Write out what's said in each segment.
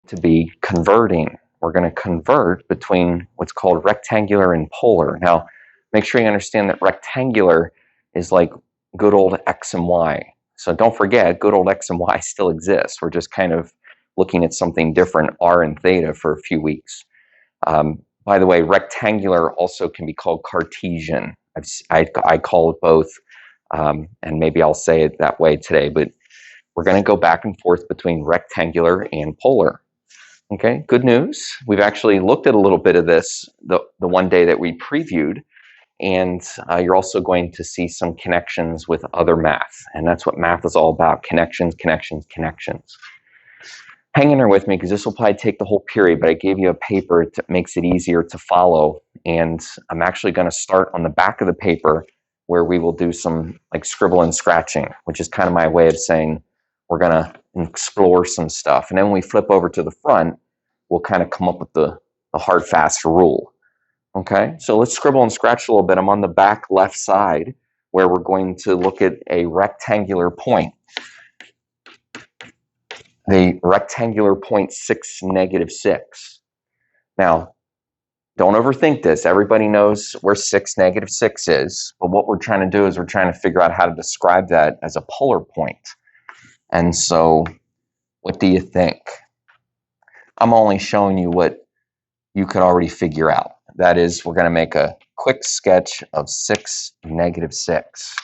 to be converting. We're going to convert between what's called rectangular and polar. Now, make sure you understand that rectangular is like good old X and Y. So don't forget, good old X and Y still exists. We're just kind of looking at something different, R and theta, for a few weeks. By the way, rectangular also can be called Cartesian. I call it both, and maybe I'll say it that way today, but we're going to go back and forth between rectangular and polar. Okay, good news. We've actually looked at a little bit of this the one day that we previewed, and you're also going to see some connections with other math, and that's what math is all about: connections, connections, connections. Hang in there with me, because this will probably take the whole period, but I gave you a paper that makes it easier to follow, and I'm actually going to start on the back of the paper where we will do some like scribble and scratching, which is kind of my way of saying we're going to explore some stuff. And then when we flip over to the front, we'll kind of come up with the hard, fast rule. Okay, so let's scribble and scratch a little bit. I'm on the back left side where we're going to look at a rectangular point. The rectangular point 6, -6. Now, don't overthink this. Everybody knows where 6, -6 is, but what we're trying to do is we're trying to figure out how to describe that as a polar point. And so, what do you think? I'm only showing you what you could already figure out. That is, we're going to make a quick sketch of 6, -6.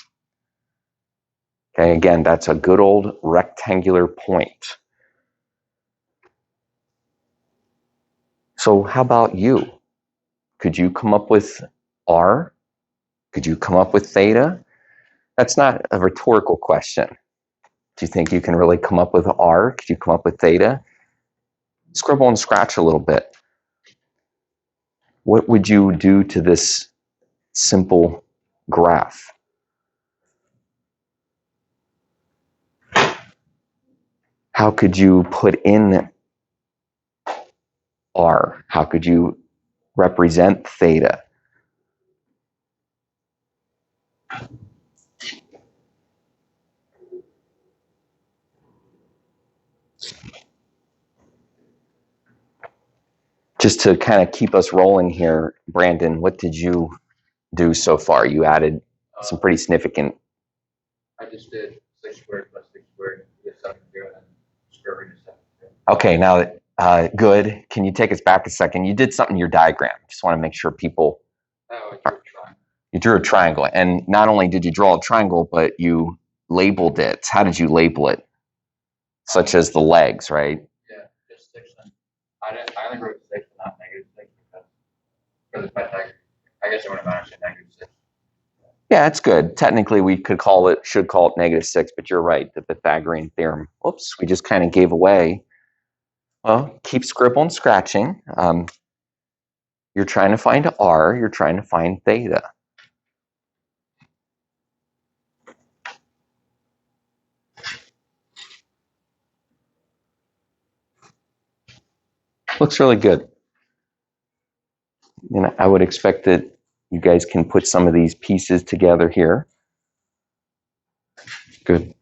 Okay, again, that's a good old rectangular point. So how about you? Could you come up with R? Could you come up with theta? That's not a rhetorical question. Do you think you can really come up with R? Could you come up with theta? Scribble and scratch a little bit. What would you do to this simple graph? How could you put in R? How could you represent theta? Just to kind of keep us rolling here, Brandon, what did you do so far? You added some pretty significant. I just did 6 squared plus 6 squared, get 7 here, and square root of 7. Okay, now good. Can you take us back a second? You did something in your diagram. Just want to make sure people. Oh, I drew a triangle. You drew a triangle, and not only did you draw a triangle, but you labeled it. How did you label it? Such as the legs, right? Yeah, just 6. I only wrote 6, but not -6, because for the Pythagorean, I guess I would have managed -6. Yeah, it's good. Technically, we should call it -6, but you're right. The Pythagorean theorem. Oops, we just kind of gave away. Well, keep scribbling, scratching. You're trying to find R. You're trying to find theta. Looks really good. And I would expect that you guys can put some of these pieces together here. Good.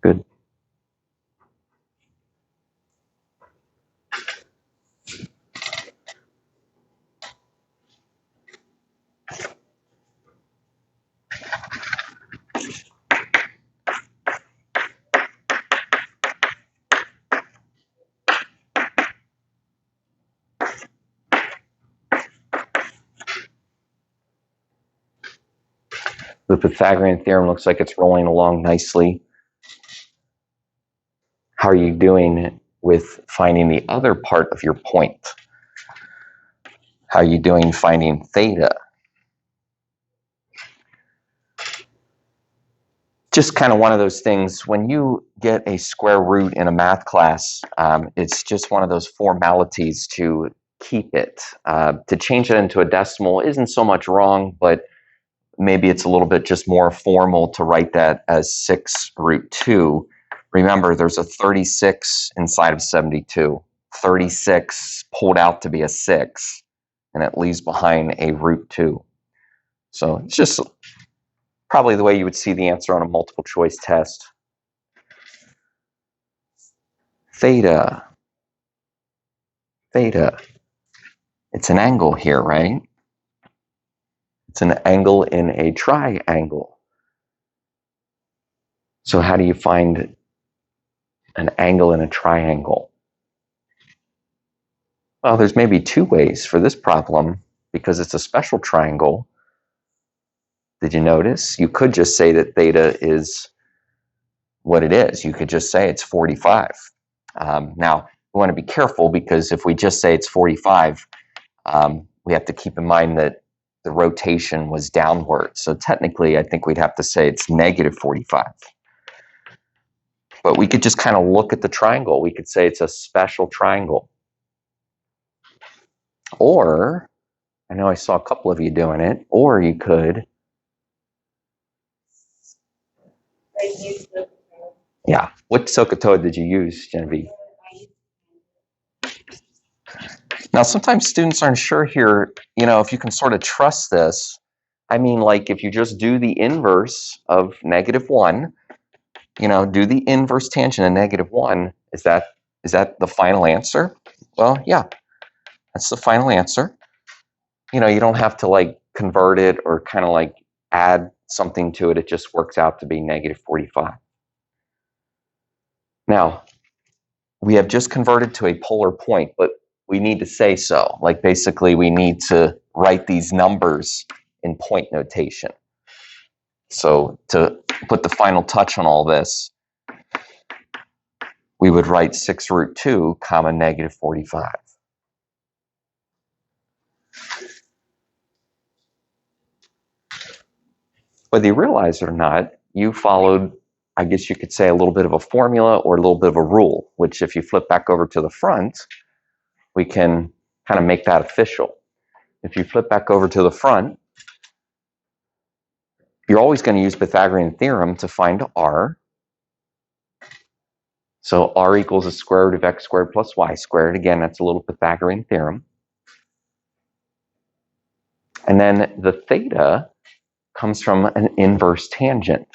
Good. The Pythagorean theorem looks like it's rolling along nicely. How are you doing with finding the other part of your point? How are you doing finding theta? Just kind of one of those things, when you get a square root in a math class, it's just one of those formalities to keep it. To change it into a decimal isn't so much wrong, but maybe it's a little bit just more formal to write that as 6√2. Remember, there's a 36 inside of 72. 36 pulled out to be a 6, and it leaves behind a √2. So it's just probably the way you would see the answer on a multiple choice test. theta. Theta. It's an angle here, right? It's an angle in a triangle. So how do you find an angle in a triangle? Well, there's maybe two ways for this problem because it's a special triangle. Did you notice? You could just say that theta is what it is. You could just say it's 45. Now, we want to be careful because if we just say it's 45, we have to keep in mind that the rotation was downward. So technically, I think we'd have to say it's negative 45. But we could just kind of look at the triangle. We could say it's a special triangle. Or, I know I saw a couple of you doing it, or you could, yeah. What SOHCAHTOA did you use, Genevieve? Now, sometimes students aren't sure here, if you can sort of trust this. I mean, like if you just do the inverse of -1, do the inverse tangent of -1, is that the final answer? Well, yeah, that's the final answer. You don't have to like convert it or kind of like add something to it. It just works out to be -45. Now, we have just converted to a polar point, but we need to say so. Like basically we need to write these numbers in point notation. So to put the final touch on all this, we would write 6 root 2 comma -45. Whether you realize it or not, you followed, I guess you could say, a little bit of a formula or a little bit of a rule, which if you flip back over to the front, we can kind of make that official. If you flip back over to the front, you're always going to use Pythagorean theorem to find r. So r equals the square root of x squared plus y squared. Again, that's a little Pythagorean theorem. And then the theta comes from an inverse tangent.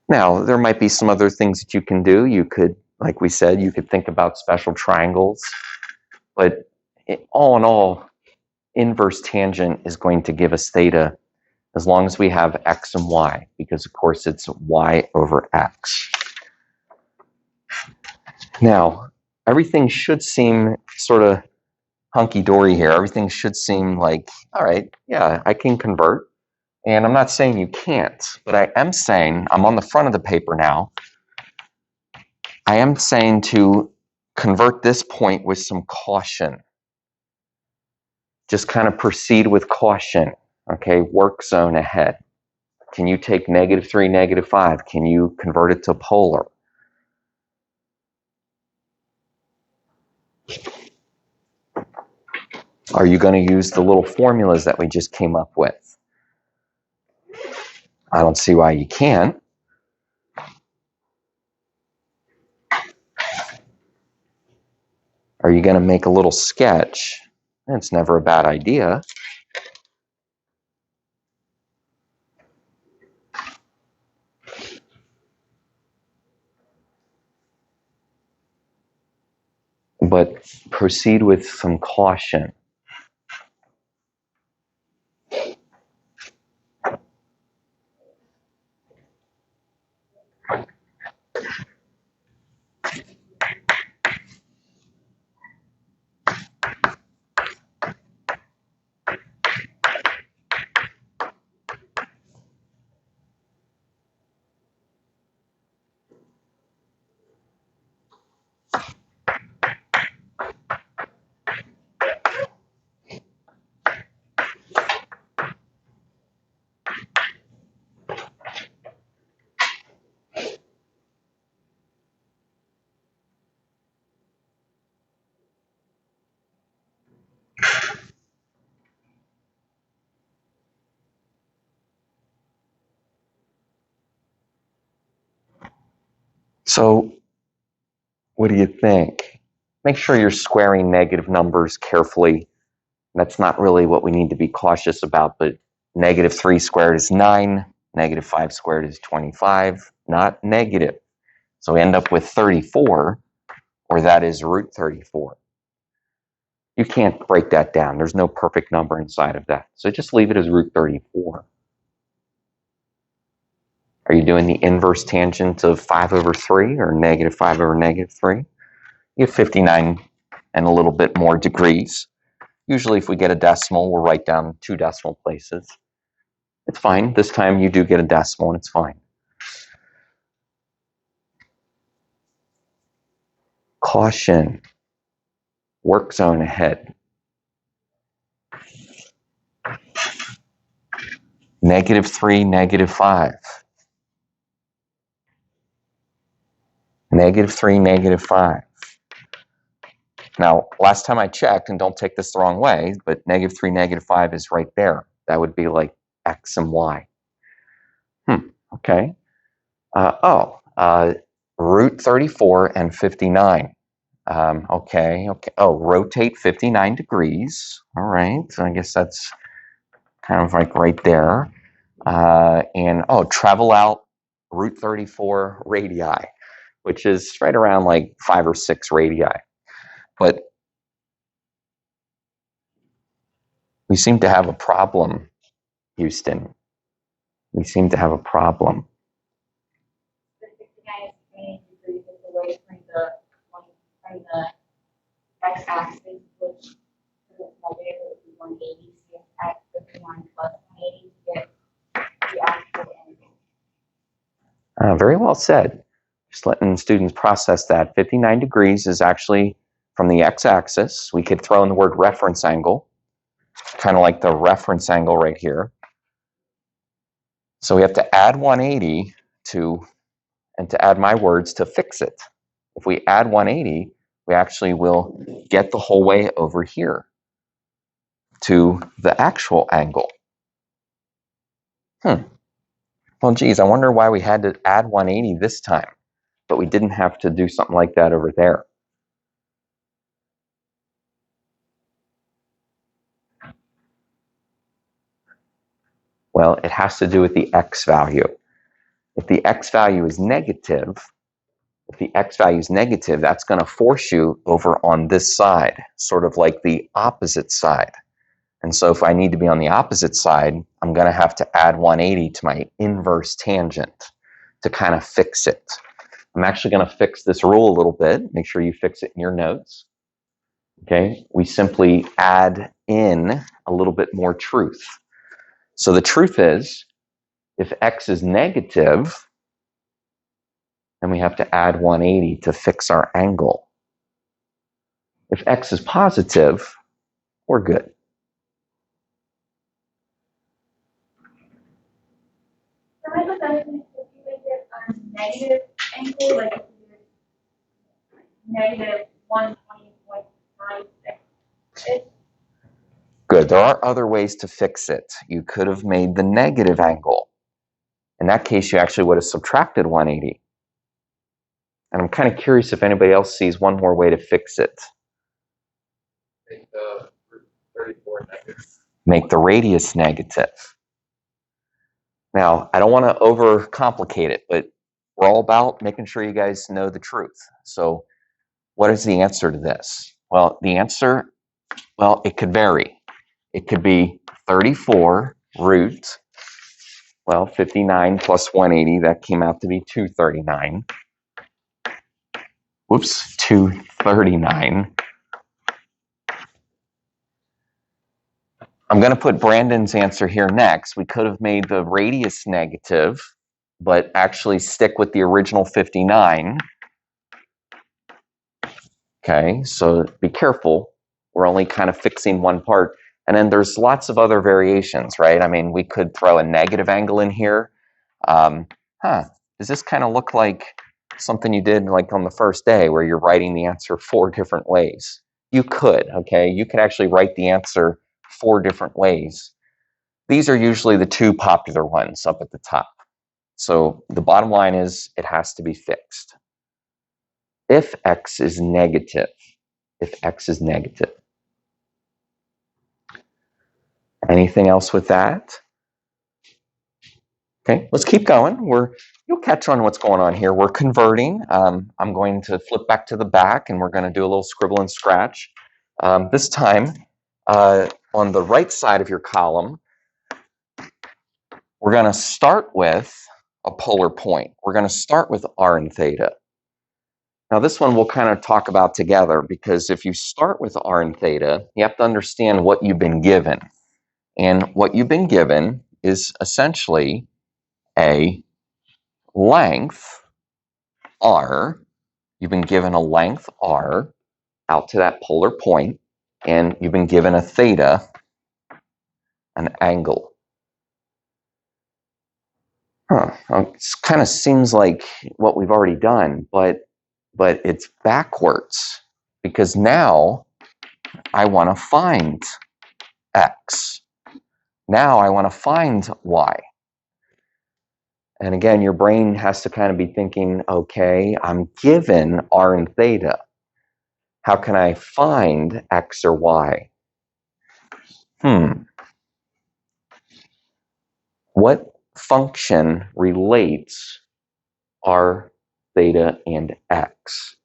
Now, there might be some other things that you can do. You could, like we said, you could think about special triangles. But all in all, inverse tangent is going to give us theta as long as we have x and y, because of course it's y over x. Now, everything should seem sort of hunky-dory here. Everything should seem like, all right, yeah, I can convert. And I'm not saying you can't, but I am saying, I'm on the front of the paper now, I am saying to convert this point with some caution. Just kind of proceed with caution, okay? Work zone ahead. Can you take -3, -5? Can you convert it to polar? Are you going to use the little formulas that we just came up with? I don't see why you can't. Are you going to make a little sketch? It's never a bad idea. But proceed with some caution. So, what do you think? Make sure you're squaring negative numbers carefully. That's not really what we need to be cautious about, but -3 squared is 9, Negative 5 squared is 25, not negative. So we end up with 34, or that is root 34. You can't break that down. There's no perfect number inside of that. So just leave it as root 34. Are you doing the inverse tangent of 5 over 3 or negative 5 over negative 3? You have 59 and a little bit more degrees. Usually if we get a decimal, we'll write down 2 decimal places. It's fine. This time you do get a decimal and it's fine. Caution. Work zone ahead. Negative 3, negative 5. Negative 3, negative 5. Now, last time I checked, and don't take this the wrong way, but negative 3, negative 5 is right there. That would be like x and y. Okay. Root 34 and 59. Okay. Oh, rotate 59 degrees. All right. So I guess that's kind of like right there. Travel out root 34 radii, which is right around like 5 or 6 radii. But we seem to have a problem, Houston. We seem to have a problem. The 59 is 20 degrees away from the x-axis, which is negative, it would be 180. So you have to add 59 plus 180 to get the actual angle. Very well said. Just letting students process that. 59 degrees is actually from the x-axis. We could throw in the word reference angle, kind of like the reference angle right here. So we have to add 180 to add my words to fix it. If we add 180, we actually will get the whole way over here to the actual angle. Well, geez, I wonder why we had to add 180 this time, but we didn't have to do something like that over there. Well, it has to do with the x value. If the x value is negative, that's going to force you over on this side, sort of like the opposite side. And so if I need to be on the opposite side, I'm going to have to add 180 to my inverse tangent to kind of fix it. I'm actually going to fix this rule a little bit. Make sure you fix it in your notes. Okay, we simply add in a little bit more truth. So the truth is, if x is negative, then we have to add 180 to fix our angle. If x is positive, we're good. So I was asking if you make it a negative angle, like if you did negative 120.56. Good. There are other ways to fix it. You could have made the negative angle. In that case, you actually would have subtracted 180. And I'm kind of curious if anybody else sees one more way to fix it. Make the root 34 negative. Make the radius negative. Now, I don't want to overcomplicate it, but we're all about making sure you guys know the truth. So what is the answer to this? Well, the answer, it could vary. It could be 34 root, 59 plus 180, that came out to be 239. Whoops, 239. I'm going to put Brandon's answer here next. We could have made the radius negative, but actually stick with the original 59. Okay, so be careful. We're only kind of fixing one part. And then there's lots of other variations, right? I mean, we could throw a negative angle in here. Does this kind of look like something you did like on the first day where you're writing the answer 4 different ways? You could, okay? You could actually write the answer 4 different ways. These are usually the 2 popular ones up at the top. So the bottom line is it has to be fixed. If x is negative, Anything else with that? Okay, let's keep going. You'll catch on what's going on here. We're converting. I'm going to flip back to the back, and we're going to do a little scribble and scratch. This time, on the right side of your column, we're going to start with a polar point. We're going to start with r and theta. Now, this one we'll kind of talk about together, because if you start with r and theta, you have to understand what you've been given. And what you've been given is essentially a length r. You've been given a length r out to that polar point, and you've been given a theta, an angle. It kind of seems like what we've already done, but it's backwards, because now I want to find x. Now I want to find y. And again, your brain has to kind of be thinking, okay, I'm given r and theta. How can I find x or y? What function relates r, theta, and x?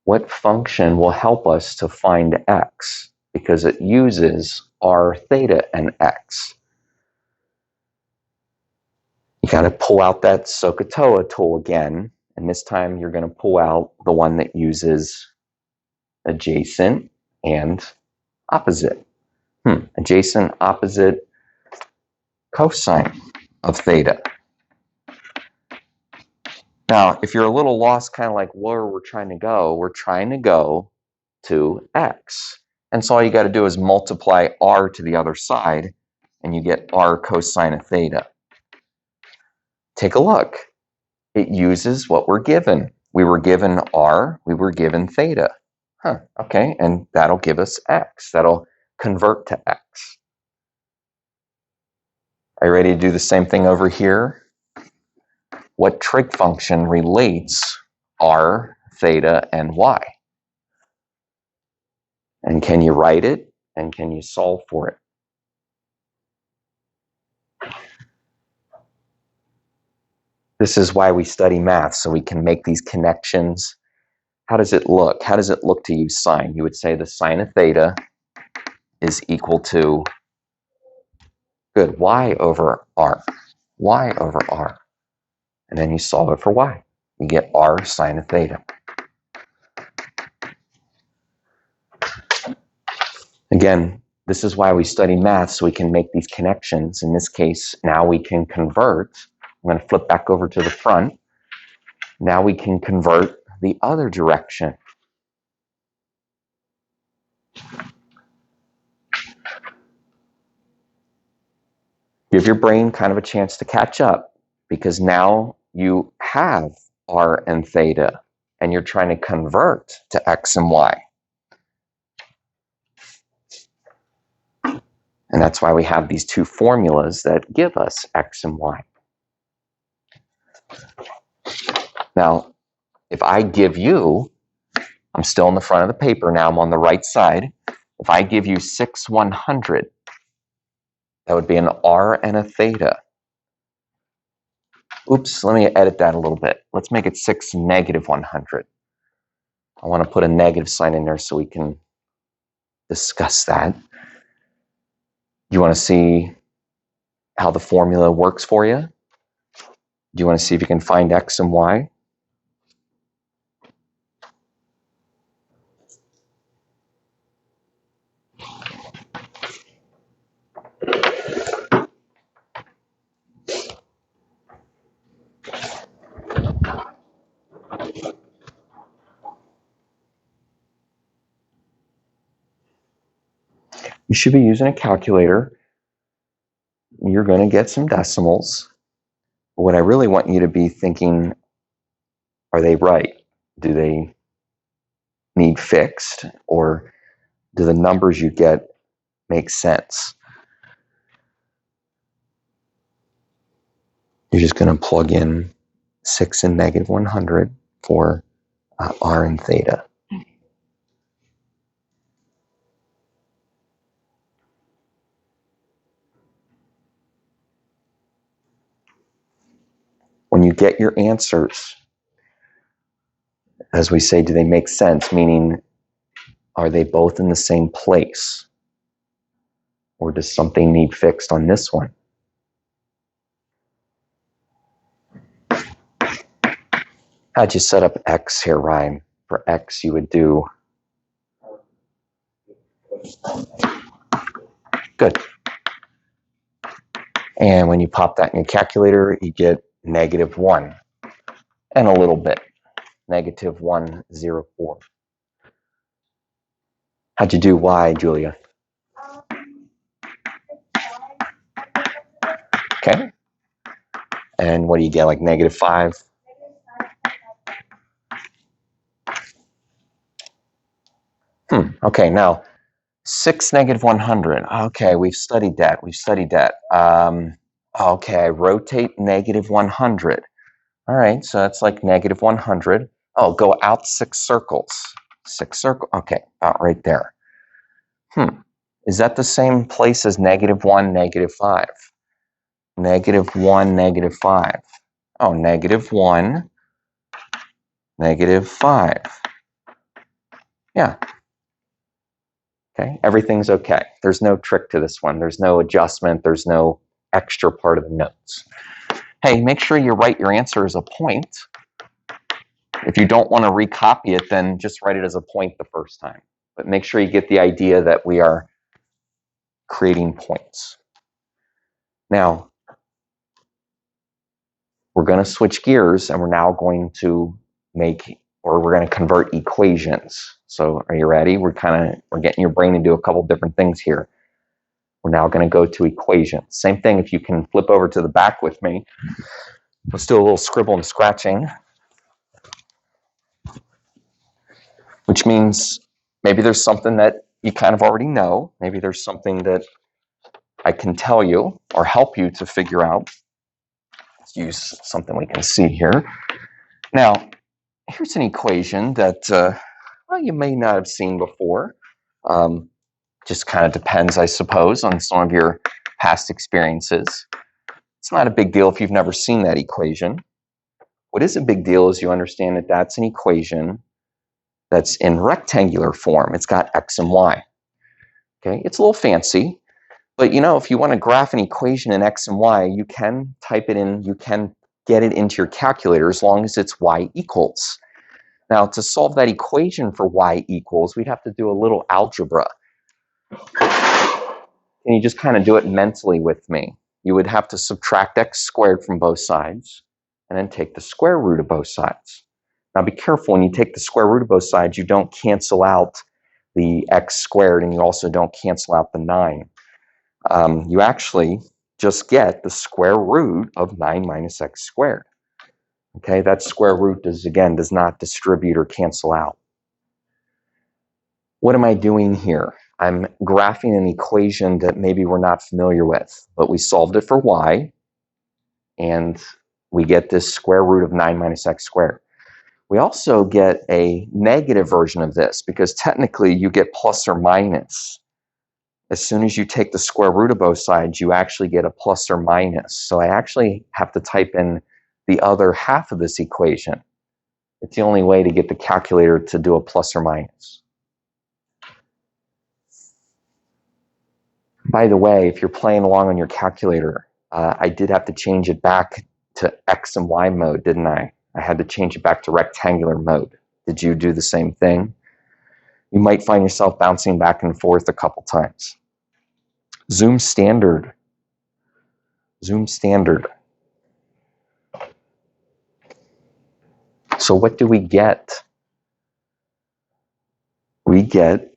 What function will help us to find x? Because it uses r, theta, and x. You got to pull out that SOHCAHTOA tool again, and this time you're going to pull out the one that uses adjacent and opposite. Adjacent, opposite, cosine of theta. Now, if you're a little lost, kind of like where we're trying to go to x. And so all you got to do is multiply r to the other side, and you get r cosine of theta. Take a look. It uses what we're given. We were given r, we were given theta. Okay, and that'll give us x. That'll convert to x. Are you ready to do the same thing over here? What trig function relates r, theta, and y? And can you write it? And can you solve for it? This is why we study math, so we can make these connections. How does it look? How does it look to use sine? You would say the sine of theta is equal to, good, y over r. Y over r. And then you solve it for y. You get r sine of theta. Again, this is why we study math, so we can make these connections. In this case, now we can convert. I'm going to flip back over to the front. Now we can convert the other direction. Give your brain kind of a chance to catch up, because now you have r and theta, and you're trying to convert to x and y. And that's why we have these two formulas that give us x and y. Now, if I give you, I'm still in the front of the paper now, I'm on the right side. If I give you 6/100, that would be an r and a theta. Oops, let me edit that a little bit. Let's make it 6 negative 100. I want to put a negative sign in there so we can discuss that. You want to see how the formula works for you? Do you want to see if you can find x and y? You should be using a calculator. You're going to get some decimals. But what I really want you to be thinking, are they right? Do they need fixed? Or do the numbers you get make sense? You're just going to plug in 6 and negative 100 for r and theta. get your answers, as we say, do they make sense? Meaning, are they both in the same place? Or does something need fixed on this one? How'd you set up x here, Ryan? For x, you would do... Good. And when you pop that in your calculator, you get -1 and a little bit. -104. How'd you do y, Julia? Okay. And what do you get, like -5? Okay, now 6 -100. Okay, we've studied that. Okay, I rotate -100. All right, so that's like -100. Oh, go out 6 circles. 6 circles. Okay, about right there. Is that the same place as -1, -5? -1, -5. Oh, -1, -5. Yeah. Okay, everything's okay. There's no trick to this one. There's no adjustment. There's no extra part of the notes. Hey, make sure you write your answer as a point. If you don't want to recopy it, then just write it as a point the first time. But make sure you get the idea that we are creating points. Now, we're going to switch gears, and we're now going to we're going to convert equations. So are you ready? We're getting your brain to do a couple different things here. We're now going to go to equations. Same thing, if you can flip over to the back with me. Let's do a little scribble and scratching. Which means maybe there's something that you kind of already know. Maybe there's something that I can tell you or help you to figure out. Let's use something we can see here. Now, here's an equation that you may not have seen before. Just kind of depends, I suppose, on some of your past experiences. It's not a big deal if you've never seen that equation. What is a big deal is you understand that that's an equation that's in rectangular form. It's got x and y. Okay, it's a little fancy, but if you want to graph an equation in x and y, you can type it in, you can get it into your calculator as long as it's y equals. Now, to solve that equation for y equals, we'd have to do a little algebra. And you just kind of do it mentally with me. You would have to subtract x squared from both sides, and then take the square root of both sides. Now, be careful when you take the square root of both sides, you don't cancel out the x squared, and you also don't cancel out the 9. You actually just get the square root of 9 minus x squared. Okay, that square root does not distribute or cancel out. What am I doing here? I'm graphing an equation that maybe we're not familiar with, but we solved it for y, and we get this square root of 9 minus x squared. We also get a negative version of this, because technically you get plus or minus. As soon as you take the square root of both sides, you actually get a plus or minus. So I actually have to type in the other half of this equation. It's the only way to get the calculator to do a plus or minus. By the way, if you're playing along on your calculator, I did have to change it back to X and Y mode, didn't I? I had to change it back to rectangular mode. Did you do the same thing? You might find yourself bouncing back and forth a couple times. Zoom standard. Zoom standard. So what do we get? We get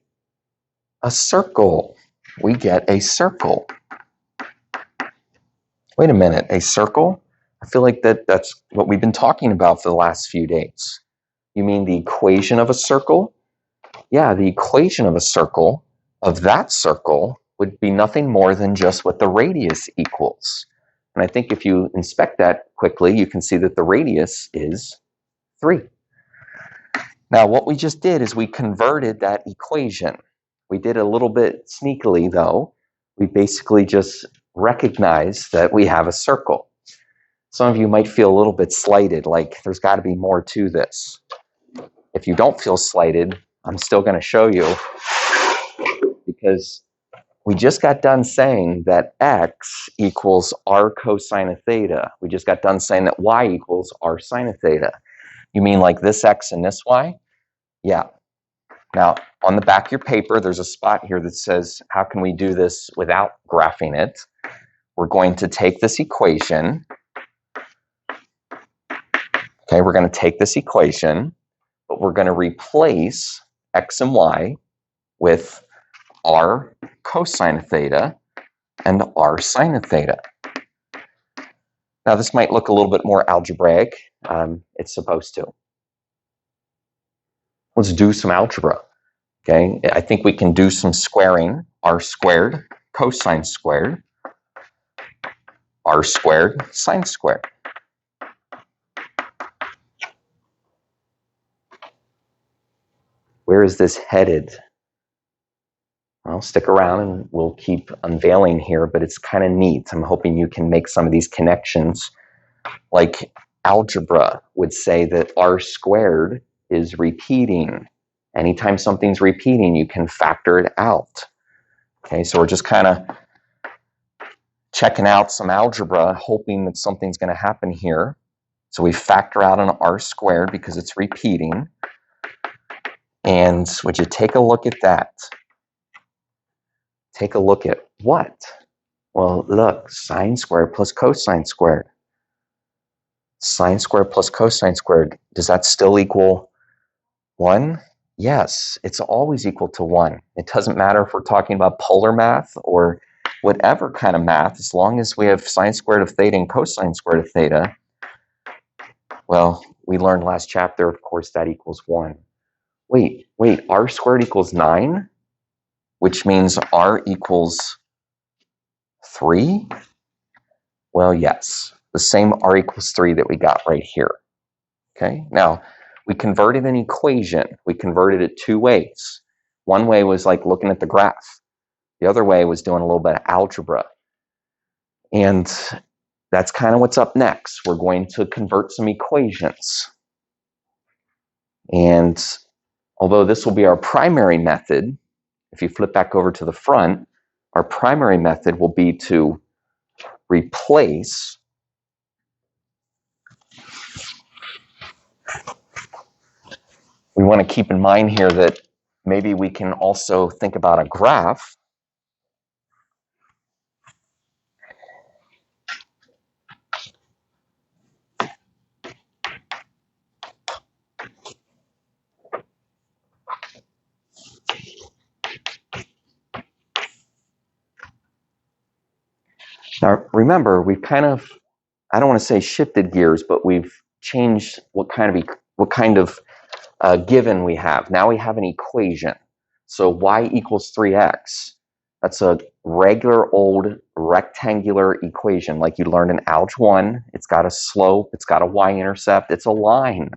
a circle. We get a circle. Wait a minute, a circle? I feel like that's what we've been talking about for the last few days. You mean the equation of a circle? Yeah, the equation of a circle, of that circle, would be nothing more than just what the radius equals. And I think if you inspect that quickly, you can see that the radius is 3. Now, what we just did is we converted that equation. We did a little bit sneakily, though. We basically just recognized that we have a circle. Some of you might feel a little bit slighted, like there's got to be more to this. If you don't feel slighted, I'm still going to show you, because we just got done saying that x equals r cosine of theta. We just got done saying that y equals r sine of theta. You mean like this x and this y? Yeah. Now, on the back of your paper, there's a spot here that says, how can we do this without graphing it? We're going to take this equation. Okay, we're going to take this equation, but we're going to replace x and y with r cosine of theta and r sine of theta. Now, this might look a little bit more algebraic. It's supposed to. Let's do some algebra. Okay, I think we can do some squaring. R squared cosine squared, r squared sine squared. Where is this headed? Well, stick around and we'll keep unveiling here, but it's kind of neat. I'm hoping you can make some of these connections. Like algebra would say that r squared is repeating. Anytime something's repeating, you can factor it out. Okay, so we're just kind of checking out some algebra, hoping that something's going to happen here. So we factor out an r squared because it's repeating. And would you take a look at that? Take a look at what? Well, look, sine squared plus cosine squared. Sine squared plus cosine squared, does that still equal 1? Yes, it's always equal to 1. It doesn't matter if we're talking about polar math or whatever kind of math, as long as we have sine squared of theta and cosine squared of theta. Well, we learned last chapter, of course, that equals 1. Wait, r squared equals 9? Which means r equals 3? Well, yes, the same r equals 3 that we got right here. Okay, now we converted an equation. We converted it 2 ways. One way was like looking at the graph. The other way was doing a little bit of algebra. And that's kind of what's up next. We're going to convert some equations. And although this will be our primary method, if you flip back over to the front, our primary method will be to replace we want to keep in mind here that maybe we can also think about a graph. Now, remember, we've kind of, I don't want to say shifted gears, but we've changed what kind of given we have. Now we have an equation. So y equals 3x. That's a regular old rectangular equation like you learned in Algebra 1. It's got a slope. It's got a y-intercept. It's a line.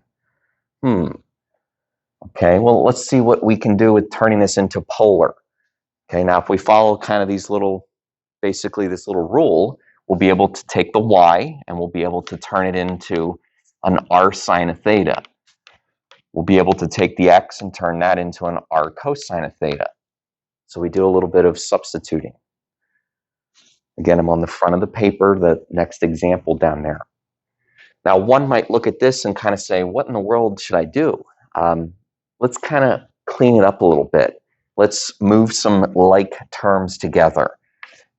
Okay, well, let's see what we can do with turning this into polar. Okay, now if we follow kind of these little, basically this little rule, we'll be able to take the y and we'll be able to turn it into an r sine of theta. We'll be able to take the x and turn that into an r cosine of theta. So we do a little bit of substituting. Again, I'm on the front of the paper, the next example down there. Now, one might look at this and kind of say, what in the world should I do? Let's kind of clean it up a little bit. Let's move some like terms together.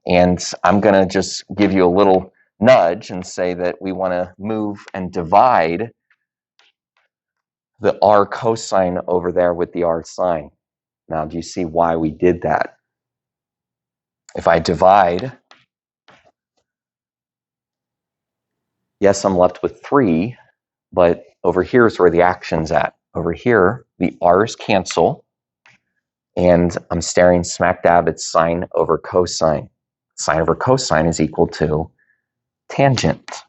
And I'm going to just give you a little nudge and say that we want to move and divide the r cosine over there with the r sine. Now, do you see why we did that? If I divide, yes, I'm left with 3, but over here is where the action's at. Over here, the r's cancel, and I'm staring smack dab at sine over cosine. Sine over cosine is equal to tangent.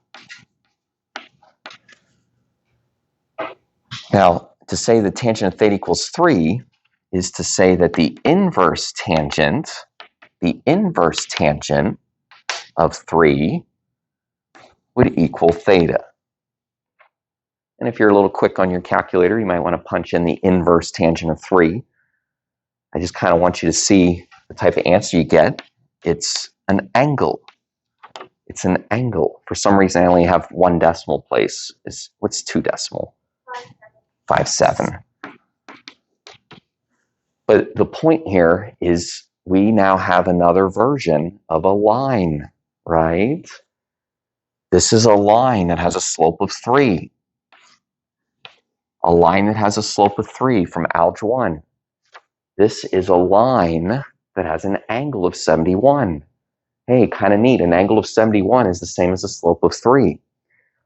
Now, to say that tangent of theta equals 3 is to say that the inverse tangent of 3 would equal theta. And if you're a little quick on your calculator, you might want to punch in the inverse tangent of 3. I just kind of want you to see the type of answer you get. It's an angle. It's an angle. For some reason, I only have one decimal place. What's 2 decimal? 5.7. But the point here is we now have another version of a line, right? This is a line that has a slope of 3. A line that has a slope of 3 from Algebra 1. This is a line that has an angle of 71. Hey, kind of neat. An angle of 71 is the same as a slope of 3.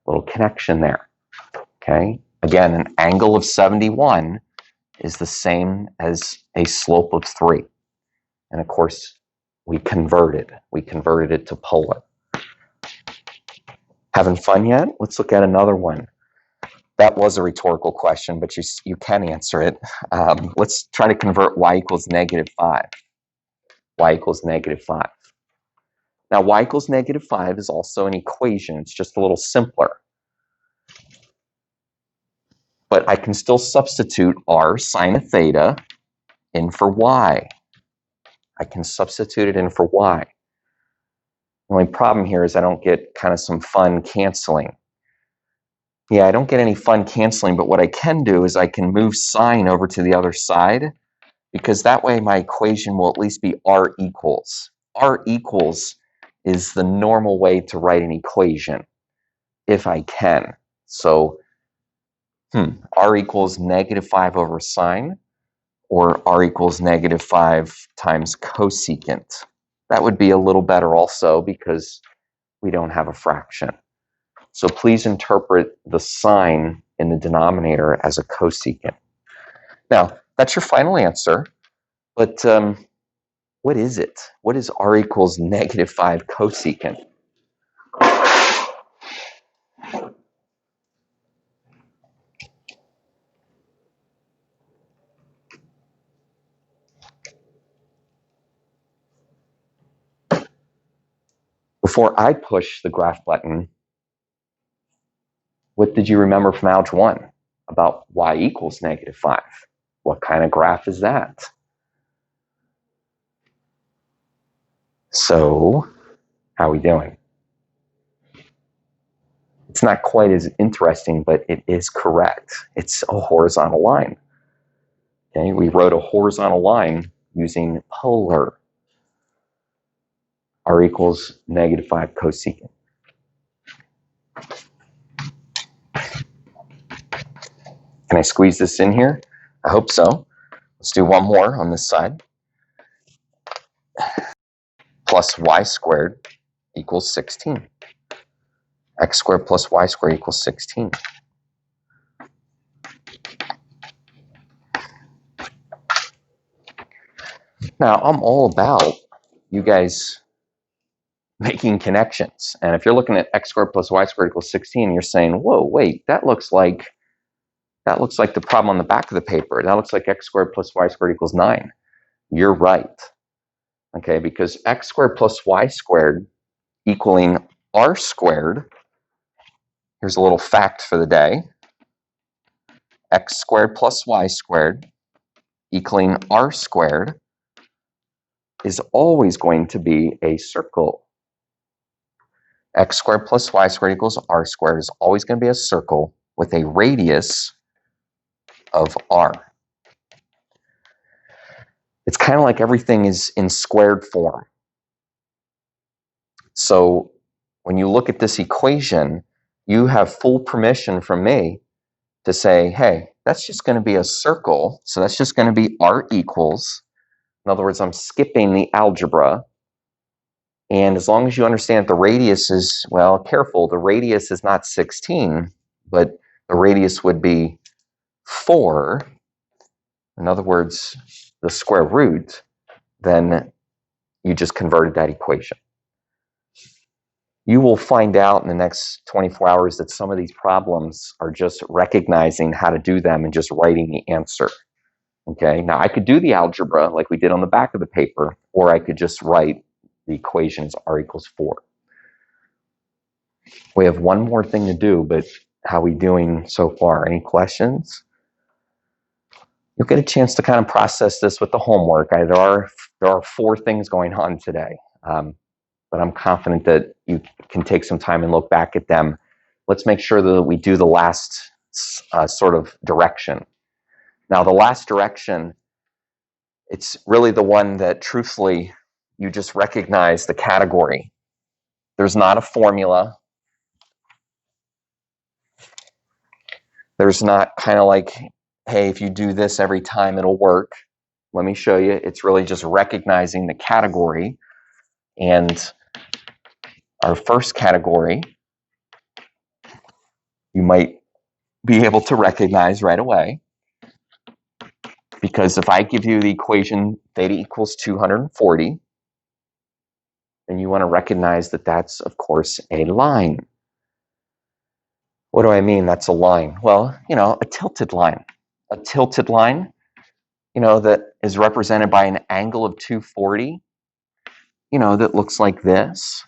Little connection there. Okay? Again, an angle of 71 is the same as a slope of 3. And of course, we converted. We converted it to polar. Having fun yet? Let's look at another one. That was a rhetorical question, but you can answer it. Let's try to convert y equals -5. Y equals -5. Now, y equals -5 is also an equation. It's just a little simpler. But I can still substitute r sine of theta in for y. I can substitute it in for y. The only problem here is I don't get kind of some fun canceling. Yeah, I don't get any fun canceling, but what I can do is I can move sine over to the other side, because that way my equation will at least be r equals. R equals is the normal way to write an equation, if I can. So, r equals -5 over sine, or r equals -5 times cosecant. That would be a little better also, because we don't have a fraction. So please interpret the sine in the denominator as a cosecant. Now, that's your final answer, but what is it? What is r equals -5 cosecant? Before I push the graph button, what did you remember from Algebra 1 about y equals -5? What kind of graph is that? So, how are we doing? It's not quite as interesting, but it is correct. It's a horizontal line. Okay, we wrote a horizontal line using polar. R equals -5 cosecant. Can I squeeze this in here? I hope so. Let's do one more on this side. Plus y squared equals 16. X squared plus y squared equals 16. Now, I'm all about you guys making connections. And if you're looking at x squared plus y squared equals 16, you're saying, whoa, wait, that looks like the problem on the back of the paper. That looks like x squared plus y squared equals 9. You're right. Okay, because x squared plus y squared equaling r squared, here's a little fact for the day. X squared plus y squared equaling r squared is always going to be a circle. X squared plus y squared equals r squared is always going to be a circle with a radius of r. It's kind of like everything is in squared form. So when you look at this equation, you have full permission from me to say, hey, that's just going to be a circle. So that's just going to be r equals. In other words, I'm skipping the algebra. And as long as you understand the radius is, well, careful, the radius is not 16, but the radius would be 4. In other words, the square root, then you just converted that equation. You will find out in the next 24 hours that some of these problems are just recognizing how to do them and just writing the answer. Okay, now I could do the algebra like we did on the back of the paper, or I could just write the equation as r equals 4. We have one more thing to do, but how are we doing so far? Any questions? You'll get a chance to kind of process this with the homework. There are 4 things going on today, but I'm confident that you can take some time and look back at them. Let's make sure that we do the last sort of direction. Now, the last direction, it's really the one that, truthfully, you just recognize the category. There's not a formula. There's not kind of like, hey, if you do this every time, it'll work. Let me show you. It's really just recognizing the category. And our first category, you might be able to recognize right away. Because if I give you the equation theta equals 240, then you want to recognize that that's, of course, a line. What do I mean that's a line? Well, a tilted line. A tilted line, that is represented by an angle of 240, that looks like this.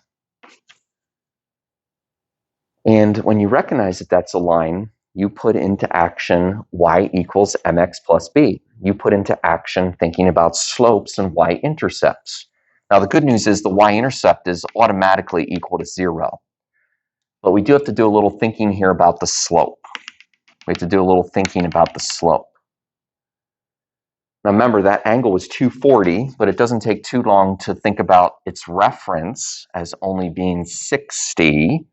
And when you recognize that that's a line, you put into action y equals mx plus b. You put into action thinking about slopes and y-intercepts. Now, the good news is the y-intercept is automatically equal to 0. But we do have to do a little thinking here about the slope. We have to do a little thinking about the slope. Now, remember, that angle was 240, but it doesn't take too long to think about its reference as only being 60.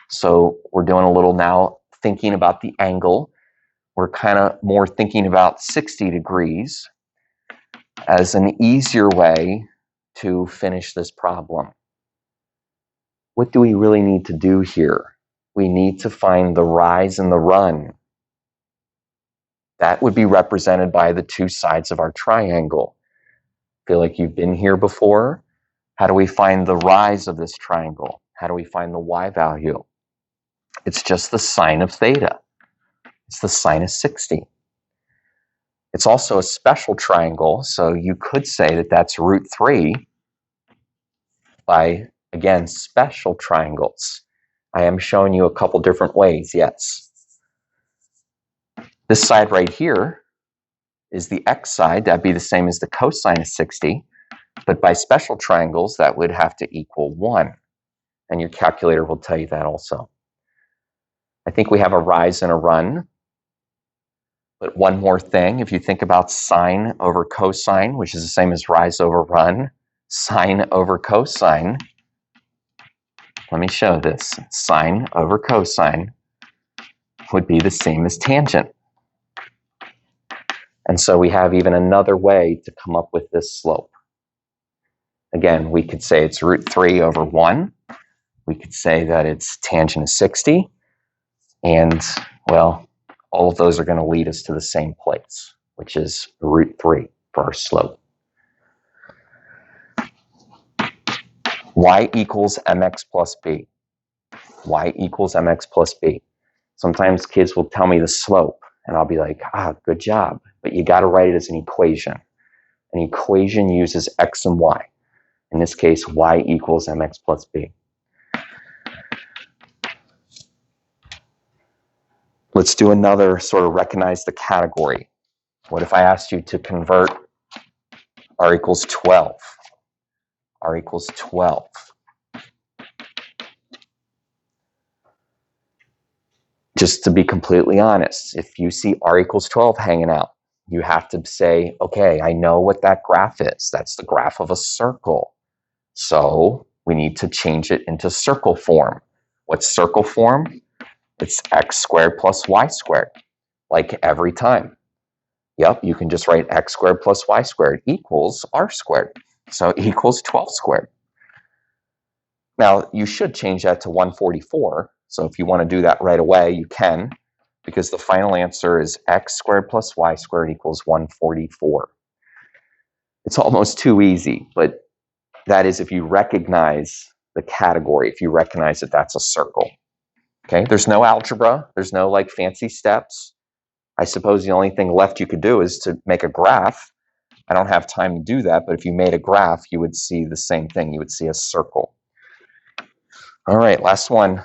So we're doing a little now thinking about the angle. We're kind of more thinking about 60 degrees as an easier way to finish this problem. What do we really need to do here? We need to find the rise and the run. That would be represented by the 2 sides of our triangle. Feel like you've been here before? How do we find the rise of this triangle? How do we find the y value? It's just the sine of theta. It's the sine of 60. It's also a special triangle, so you could say that that's root 3 by, again, special triangles. I am showing you a couple different ways, yes. This side right here is the x side. That'd be the same as the cosine of 60, but by special triangles, that would have to equal 1. And your calculator will tell you that also. I think we have a rise and a run. But one more thing, if you think about sine over cosine, which is the same as rise over run, sine over cosine, let me show this. Sine over cosine would be the same as tangent. And so we have even another way to come up with this slope. Again, we could say it's root 3 over 1. We could say that it's tangent of 60. And, well, all of those are going to lead us to the same place, which is root 3 for our slope. Y equals mx plus b. Y equals mx plus b. Sometimes kids will tell me the slope, and I'll be like, good job. But you got to write it as an equation. An equation uses x and y. In this case, y equals mx plus b. Let's do another sort of recognize the category. What if I asked you to convert r equals 12? R equals 12. Just to be completely honest, if you see r equals 12 hanging out, you have to say, okay, I know what that graph is. That's the graph of a circle. So we need to change it into circle form. What's circle form? It's x squared plus y squared, like every time. Yep, you can just write x squared plus y squared equals r squared. So equals 12 squared. Now, you should change that to 144. So if you want to do that right away, you can, because the final answer is x squared plus y squared equals 144. It's almost too easy, but that is if you recognize the category, if you recognize that that's a circle. Okay, there's no algebra, there's no like fancy steps. I suppose the only thing left you could do is to make a graph. I don't have time to do that, but if you made a graph, you would see the same thing. You would see a circle. All right, last one.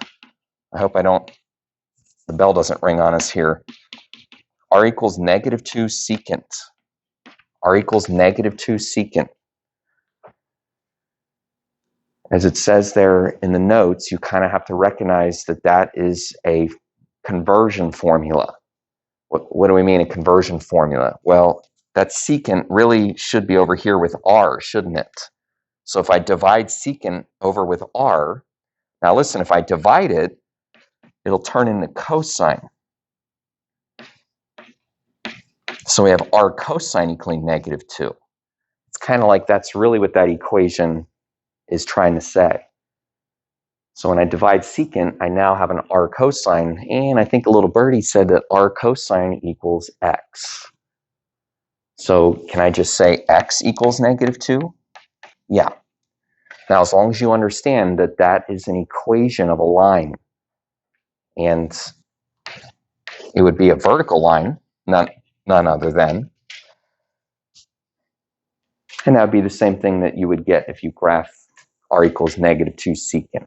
I hope the bell doesn't ring on us here. R equals -2 secant. R equals -2 secant. As it says there in the notes, you kind of have to recognize that that is a conversion formula. What do we mean, a conversion formula? Well, that secant really should be over here with r, shouldn't it? So if I divide secant over with r, now listen, if I divide it, it'll turn into cosine. So we have r cosine equaling -2. It's kind of like that's really what that equation is trying to say. So when I divide secant, I now have an r cosine, and I think a little birdie said that r cosine equals x. So can I just say x equals -2? Yeah. Now, as long as you understand that that is an equation of a line, and it would be a vertical line, none other than, and that would be the same thing that you would get if you graph r equals -2 secant.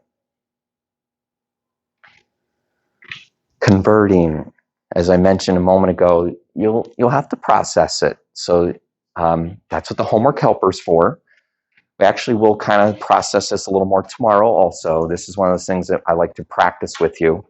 Converting, as I mentioned a moment ago, you'll have to process it. So that's what the homework helper's for. We actually will kind of process this a little more tomorrow also. This is one of those things that I like to practice with you.